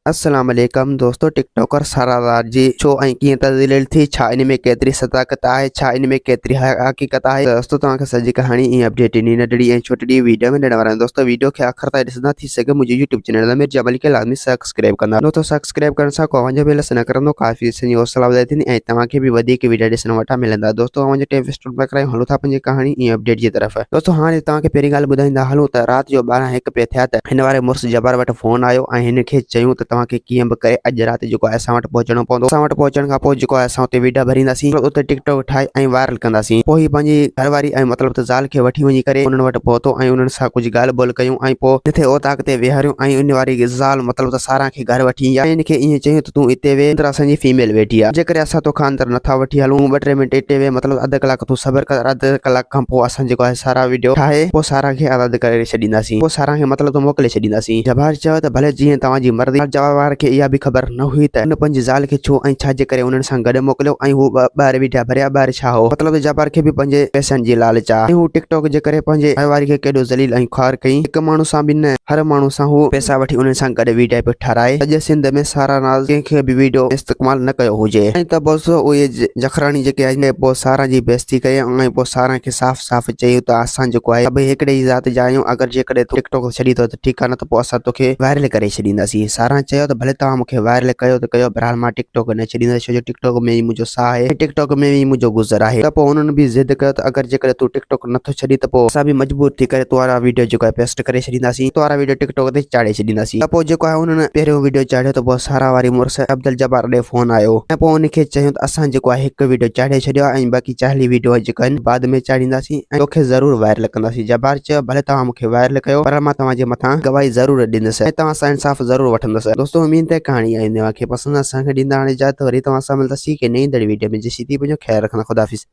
अस्सलाम वालेकुम दोस्तों। टिकटॉकर सारादार जी शो ऐं कीअं तब्दील थी, छा इन में केतिरी सदाकत आहे, छा इन में केतिरी हकीकत आहे। दोस्तों तव्हांखे सॼी कहाणी ऐं अपडेट इन नंढड़ी ऐं छोटी वीडियो में ॾियण वारा आहियूं। दोस्तों वीडियो खे आख़िर ताईं ॾिसंदा थी सघे मुंहिंजे यूट्यूब चैनल अमीर जबल खे लाज़मी सब्सक्राइब कंदा। दोस्तों सब्सक्राइब करण सां को वञो बेल न करंदो, काफ़ी सॼी हौसला वधाए थींदी ऐं तव्हांखे बि वधीक वीडियो ॾिसण वटां मिलंदा। दोस्तों वञो टाइम वेस्ट न करायूं, हलूं था पंहिंजी कहाणी ऐं अपडेट जी तरफ़। दोस्तों हाणे तव्हांखे पहिरीं ॻाल्हि ॿुधाईंदा हलूं त राति जो 12:01 पे थिया त हिन वारे मुड़ुस जब्बार वटि फ़ोन आयो ऐं हिन खे चयूं त तव्हांखे कीअं बि करे अॼु राति जेको आहे असां वटि पहुचणो पवंदो। असां वटि पहुचण खां पोइ जेको आहे असां उते वीडियो भरींदासीं, उते टिकटॉक ठाहे ऐं वायरल कंदासीं। पोइ पंहिंजी घरवारी ऐं मतिलबु त ज़ाल खे वठी वञी करे उन्हनि वटि पहुतो ऐं उन्हनि सां कुझु ॻाल्हि ॿोल कयूं ऐं पोइ जिथे ओताक ते विहारियूं ऐं उन वारी ज़ाल मतिलबु त सारा खे घर वठी ईंदी आहे। हिनखे ईअं चयूं त तूं हिते वेह, अंदरि असांजी फीमेल वेठी आहे, जेकॾहिं असां तोखां अंदरि नथा वठी हलूं 2-3 मिंट हिते वेह, मतिलबु अधु कलाक तूं सबर कर। अधु कलाक खां पोइ असां जेको आहे सारा वीडियो ठाहे पोइ सारा खे आज़ादु करे छॾींदासीं, पोइ सारा खे मतिलबु त मोकिले छॾींदासीं। जब्बार चयो त भले जीअं तव्हांजी मर्ज़ी। जब्बार खे इहा बि ख़बर न हुई त हुन पंहिंजी ज़ाल खे छो ऐं छाजे करे उन्हनि सां गॾु मोकिलियो ऐं हू ॿाहिरि वीडिया भरिया। ॿाहिरि छा हो, मतिलबु जब्बार खे बि पंहिंजे पैसनि जी लालच आहे ऐं हू टिकटॉक जे करे पंहिंजे घरवारी खे केॾो ज़लील ऐं ख़्वार कई। हिकु माण्हू सां बि न, हर माण्हू सां हू पैसा वठी उन्हनि सां गॾु वीडियो पियो ठाराए। सॼे सिंध में सारा नाज़ कंहिंखे बि वीडियो इस्तेमालु न कयो हुजे ऐं त बस उहे जखराणी जेके आहिनि पोइ सारा जी बेइज़ती कई ऐं पोइ सारा खे साफ़ साफ़ चयूं त असां जेको आहे सभई हिकिड़े ई ज़ात जा आहियूं, अगरि जेकॾहिं तूं टिकटॉक छॾी थो त ठीकु आहे, न त पोइ असां तोखे वायरल करे छॾींदासीं। सारा चयो त भले तव्हां मूंखे वायरल कयो त कयो, बहरहाल मां टिकटॉक न छॾींदुसि, छो जो टिकटॉक में ई मुंहिंजो साह आहे, टिकटॉक में ई मुंहिंजो गुज़र आहे। त पोइ उन्हनि बि ज़िद कयो त अगरि जेकॾहिं तूं टिकटॉक नथो छॾी त पोइ असां बि मजबूर थी करे तोरा वीडियो जेको आहे पेस्ट करे छॾींदासीं, तोरा वीडियो टिकटॉक ते चाढ़े छॾींदासीं। त पोइ जेको आहे उन्हनि पहिरियों वीडियो चाढ़ियो त पोइ सारा वारी मुड़ुस अब्दुल जब्बार ॾे फ़ोन आयो ऐं पोइ उनखे चयूं त असां जेको आहे हिकु वीडियो चाढ़े छॾियो आहे ऐं बाक़ी 40 वीडियो जेका आहिनि बाद में चाढ़ींदासीं ऐं तोखे ज़रूरु वायरल कंदासीं। जब्बार चयो भले तव्हां मूंखे वायरल कयो, पर मां तव्हांजे मथां गवाही ज़रूरु ॾींदुसि ऐं तव्हां सां इंसाफ़ ज़रूरु वठंदुसि। दोस्तों उम्मीद आहे कहाणी आई तव्हांखे पसंदि, असांखे ॾींदा हाणे इजाज़त, वरी तव्हां सां मिलंदासीं कि नई वीडियो में। जेसीं थी पंहिंजो ख़्यालु रखंदा। खुदा हाफ़िज़।